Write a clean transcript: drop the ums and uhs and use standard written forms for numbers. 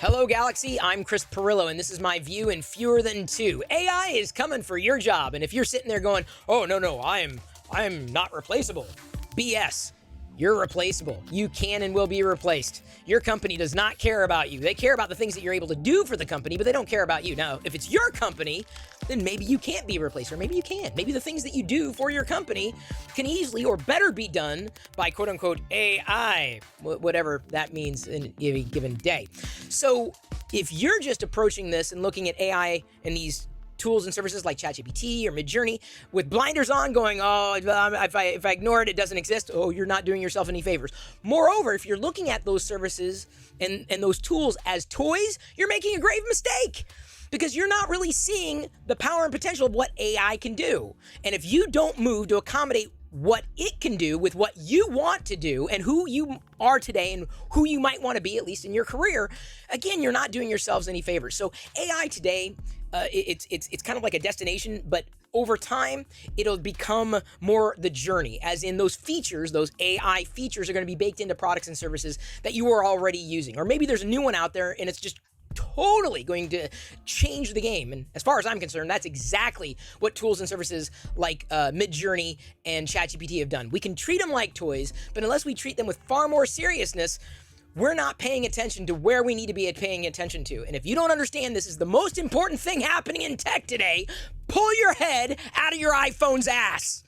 Hello, Galaxy. I'm Chris Pirillo, and this is my view in fewer than two. AI is coming for your job, and if you're sitting there going, "Oh no, I'm not replaceable," BS. You're replaceable. You can and will be replaced. Your company does not care about you. They care about the things that you're able to do for the company, but they don't care about you. Now, if it's your company, then maybe you can't be replaced, or maybe you can. Maybe the things that you do for your company can easily or better be done by quote-unquote AI, whatever that means in a given day. So if you're just approaching this and looking at AI and these tools and services like ChatGPT or Midjourney with blinders on going, if I ignore it, it doesn't exist. Oh, you're not doing yourself any favors. Moreover, if you're looking at those services and those tools as toys, you're making a grave mistake because you're not really seeing the power and potential of what AI can do. And if you don't move to accommodate what it can do with what you want to do and who you are today and who you might want to be, at least in your career, again, you're not doing yourselves any favors. So AI today, it's kind of like a destination, but over time, it'll become more the journey, as in those features, those AI features are going to be baked into products and services that you are already using. Or maybe there's a new one out there and it's just totally going to change the game. And as far as I'm concerned, that's exactly what tools and services like Midjourney and ChatGPT have done. We can treat them like toys, but unless we treat them with far more seriousness, we're not paying attention to where we need to be paying attention to. And if you don't understand this is the most important thing happening in tech today, pull your head out of your iPhone's ass.